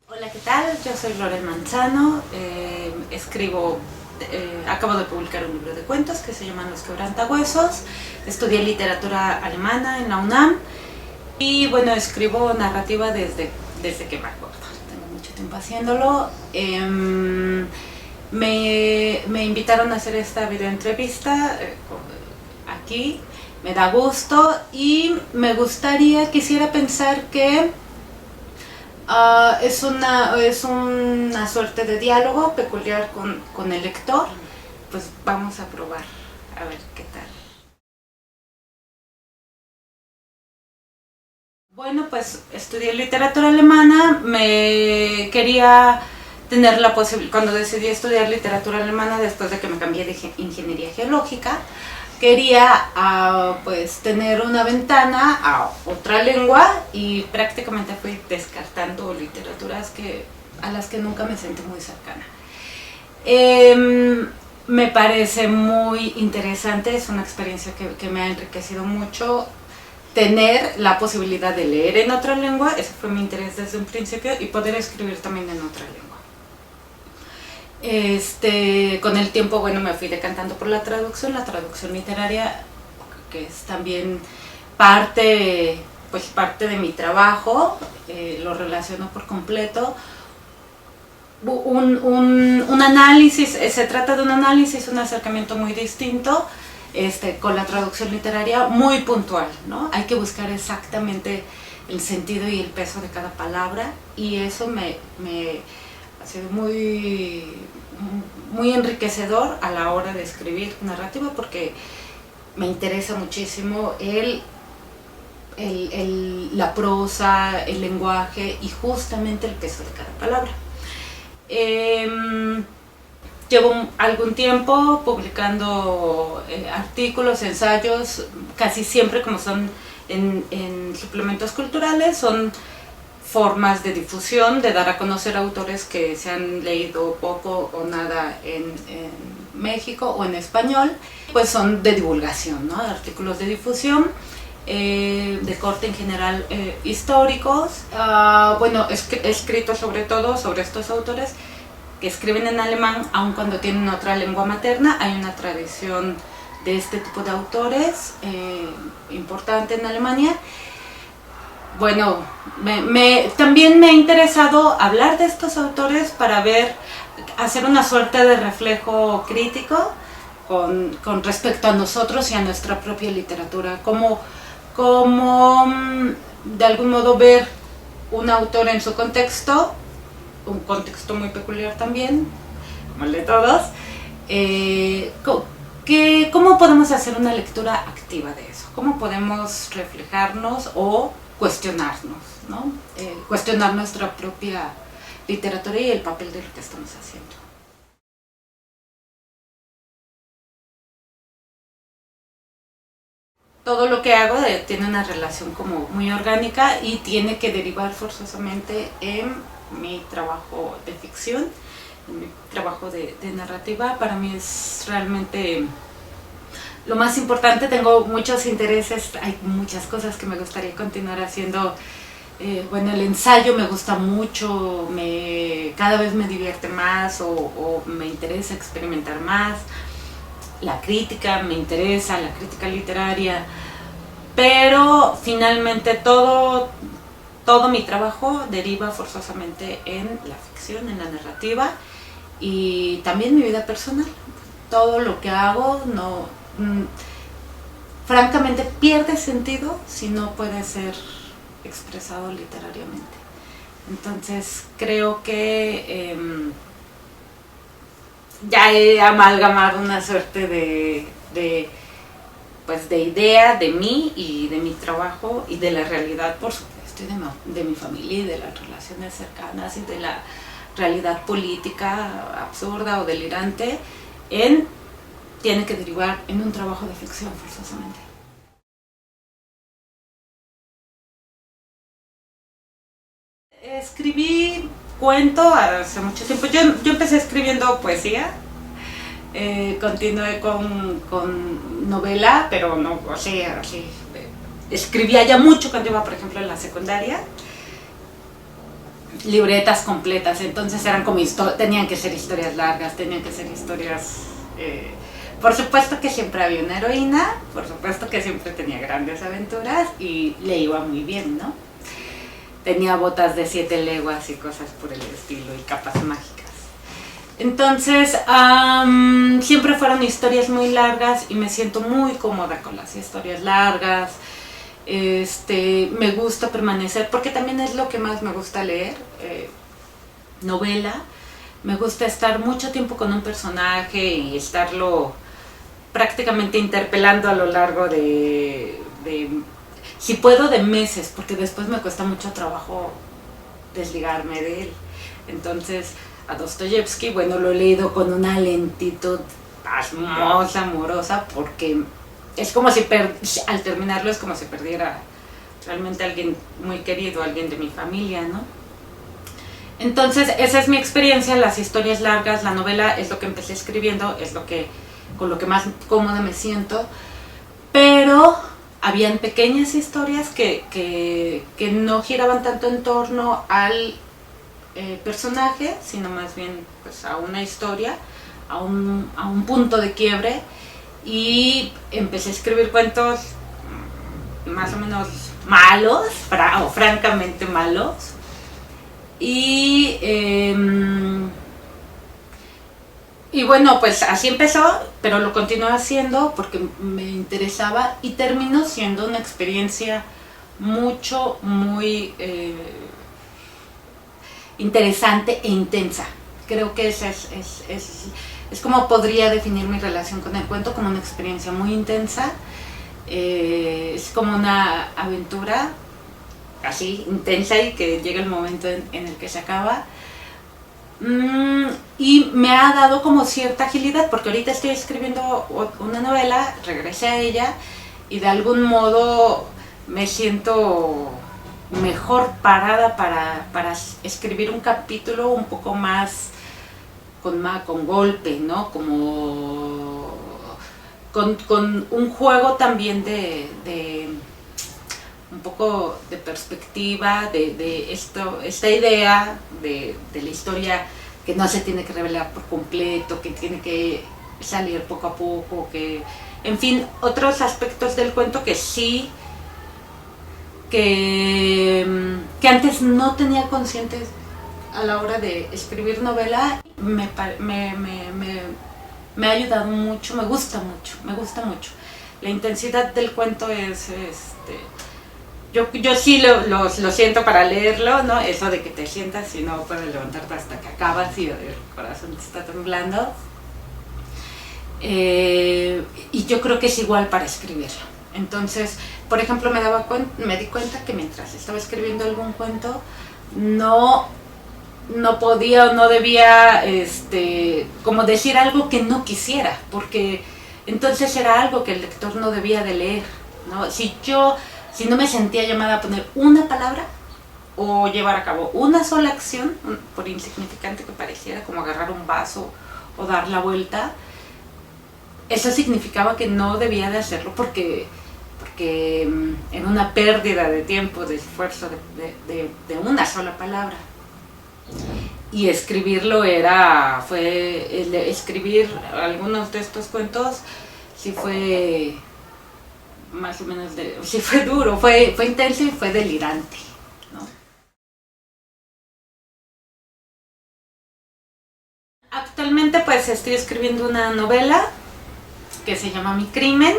Hola, ¿qué tal? Yo soy Loren Manzano, acabo de publicar un libro de cuentos que se llama Los Quebrantahuesos. Estudié literatura alemana en la UNAM y bueno, escribo narrativa desde que me acuerdo. Tengo mucho tiempo haciéndolo. Me invitaron a hacer esta videoentrevista aquí, me da gusto y quisiera pensar que es una suerte de diálogo peculiar con el lector. Pues vamos a probar a ver qué tal. Bueno, pues estudié literatura alemana, me quería tener la posibilidad, cuando decidí estudiar literatura alemana después de que me cambié de ingeniería geológica, quería pues tener una ventana a otra lengua y prácticamente fui descartando literaturas a las que nunca me sentí muy cercana. Me parece muy interesante, es una experiencia que me ha enriquecido mucho tener la posibilidad de leer en otra lengua, ese fue mi interés desde un principio, y poder escribir también en otra lengua. Con el tiempo, bueno, me fui decantando por la traducción literaria, que es también parte de mi trabajo, lo relaciono por completo. Un análisis, se trata de un análisis, un acercamiento muy distinto, con la traducción literaria muy puntual, ¿no? Hay que buscar exactamente el sentido y el peso de cada palabra, y eso me ha sido muy enriquecedor a la hora de escribir narrativa, porque me interesa muchísimo la prosa, el lenguaje y justamente el peso de cada palabra. Llevo algún tiempo publicando artículos, ensayos, casi siempre como son en suplementos culturales, son formas de difusión, de dar a conocer autores que se han leído poco o nada en México o en español, pues son de divulgación, ¿no? Artículos de difusión, de corte en general históricos. Bueno, he escrito sobre todo sobre estos autores que escriben en alemán, aun cuando tienen otra lengua materna. Hay una tradición de este tipo de autores importante en Alemania. Bueno, también me ha interesado hablar de estos autores para hacer una suerte de reflejo crítico con respecto a nosotros y a nuestra propia literatura, como de algún modo ver un autor en su contexto, un contexto muy peculiar también, como el de todos. ¿Cómo podemos hacer una lectura activa de eso? ¿Cómo podemos reflejarnos o cuestionarnos, ¿no? Cuestionar nuestra propia literatura y el papel de lo que estamos haciendo? Todo lo que hago tiene una relación como muy orgánica y tiene que derivar forzosamente en mi trabajo de ficción, en mi trabajo de narrativa. Para mí es realmente lo más importante. Tengo muchos intereses, hay muchas cosas que me gustaría continuar haciendo. Bueno, el ensayo me gusta mucho, cada vez me divierte más o me interesa experimentar más. La crítica me interesa, la crítica literaria, pero finalmente todo mi trabajo deriva forzosamente en la ficción, en la narrativa, y también mi vida personal. Todo lo que hago francamente pierde sentido si no puede ser expresado literariamente. Entonces creo que ya he amalgamado una suerte de idea de mí y de mi trabajo y de la realidad, por supuesto, y de mi familia y de las relaciones cercanas y de la realidad política absurda o delirante, tiene que derivar en un trabajo de ficción forzosamente. Escribí cuento hace mucho tiempo. Yo empecé escribiendo poesía, continué con novela, pero no, o sea, escribía ya mucho cuando iba, por ejemplo, en la secundaria. libretas completas, entonces eran como tenían que ser historias largas, tenían que ser historias... por supuesto que siempre había una heroína, por supuesto que siempre tenía grandes aventuras y le iba muy bien, ¿no? Tenía botas de 7 leguas y cosas por el estilo y capas mágicas. Entonces, siempre fueron historias muy largas y me siento muy cómoda con las historias largas. Me gusta permanecer, porque también es lo que más me gusta leer, novela. Me gusta estar mucho tiempo con un personaje y estarlo prácticamente interpelando a lo largo de si puedo, de meses, porque después me cuesta mucho trabajo desligarme de él. Entonces, a Dostoyevsky, bueno, lo he leído con una lentitud pasmosa, amorosa, porque es como si al terminarlo es como si perdiera realmente a alguien muy querido, alguien de mi familia, ¿no? Entonces, esa es mi experiencia, las historias largas, la novela es lo que empecé escribiendo, es con lo que más cómoda me siento, pero habían pequeñas historias que no giraban tanto en torno al personaje, sino más bien pues, a una historia, a un punto de quiebre, y empecé a escribir cuentos más o menos malos, o francamente malos, y bueno, pues así empezó, pero lo continué haciendo porque me interesaba y terminó siendo una experiencia muy interesante e intensa. Creo que esa es como podría definir mi relación con el cuento, como una experiencia muy intensa. Es como una aventura así intensa y que llega el momento en el que se acaba. Y me ha dado como cierta agilidad, porque ahorita estoy escribiendo una novela, regresé a ella y de algún modo me siento mejor parada para escribir un capítulo un poco más con golpe, ¿no? Como con un juego también de un poco de perspectiva, de esta idea de la historia que no se tiene que revelar por completo, que tiene que salir poco a poco, que, en fin, otros aspectos del cuento que sí, que antes no tenía conscientes a la hora de escribir novela, me ha ayudado mucho, me gusta mucho. La intensidad del cuento es, yo sí lo siento para leerlo, ¿no? Eso de que te sientas y no puedes levantarte hasta que acabas y el corazón te está temblando. Y yo creo que es igual para escribirlo. Entonces, por ejemplo, me di cuenta que mientras estaba escribiendo algún cuento, no podía o no debía como decir algo que no quisiera, porque entonces era algo que el lector no debía de leer, ¿no? Si no me sentía llamada a poner una palabra o llevar a cabo una sola acción, por insignificante que pareciera, como agarrar un vaso o dar la vuelta, eso significaba que no debía de hacerlo porque en una pérdida de tiempo, de esfuerzo, de una sola palabra. Y escribirlo escribir algunos de estos cuentos sí fue más o menos, sí fue duro, fue intenso y fue delirante, ¿no? Actualmente pues estoy escribiendo una novela que se llama Mi Crimen.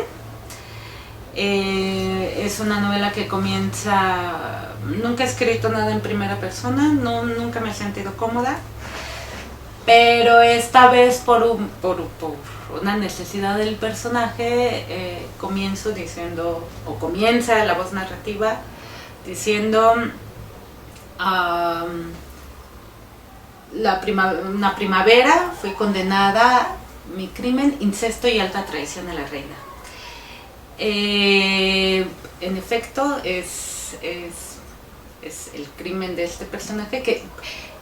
Es una novela que comienza, nunca he escrito nada en primera persona, nunca me he sentido cómoda, pero esta vez por una necesidad del personaje, comienza la voz narrativa diciendo una primavera, fui condenada, mi crimen, incesto y alta traición a la reina. En efecto, es el crimen de este personaje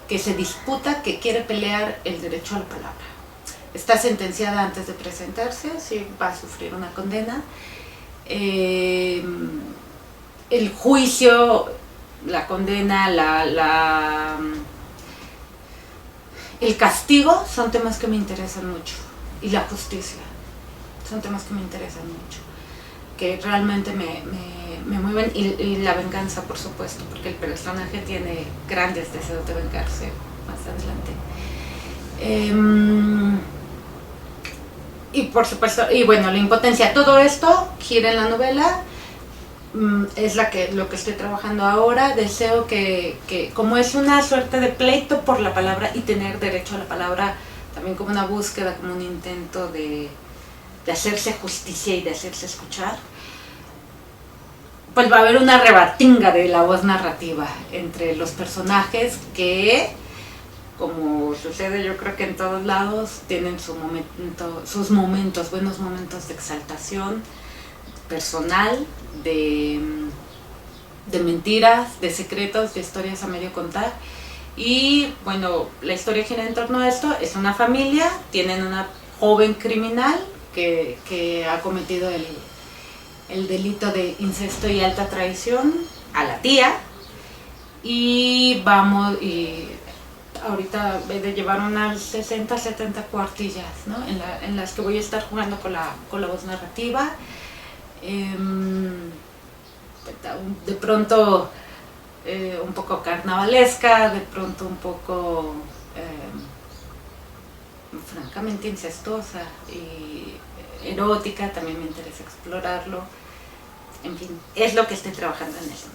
que se disputa, que quiere pelear el derecho a la palabra. Está sentenciada antes de presentarse, sí va a sufrir una condena. El juicio la condena, el castigo son temas que me interesan mucho, y la justicia son temas que me interesan mucho, que realmente me mueven, y la venganza, por supuesto, porque el personaje tiene grandes deseos de vengarse más adelante. Y por supuesto, y bueno, la impotencia, todo esto gira en la novela, es lo que estoy trabajando ahora. Deseo que como es una suerte de pleito por la palabra y tener derecho a la palabra, también como una búsqueda, como un intento de hacerse justicia y de hacerse escuchar, pues va a haber una rebatinga de la voz narrativa entre los personajes que, como sucede yo creo que en todos lados, tienen sus momentos, buenos momentos de exaltación personal, de mentiras, de secretos, de historias a medio contar. Y bueno, la historia gira en torno a esto. Es una familia, tienen una joven criminal que ha cometido el delito de incesto y alta traición a la tía, y ahorita he de llevar unas 60, 70 cuartillas, ¿no? en las que voy a estar jugando con la voz narrativa. De pronto un poco carnavalesca, de pronto un poco francamente incestuosa y erótica, también me interesa explorarlo. En fin, es lo que estoy trabajando en eso.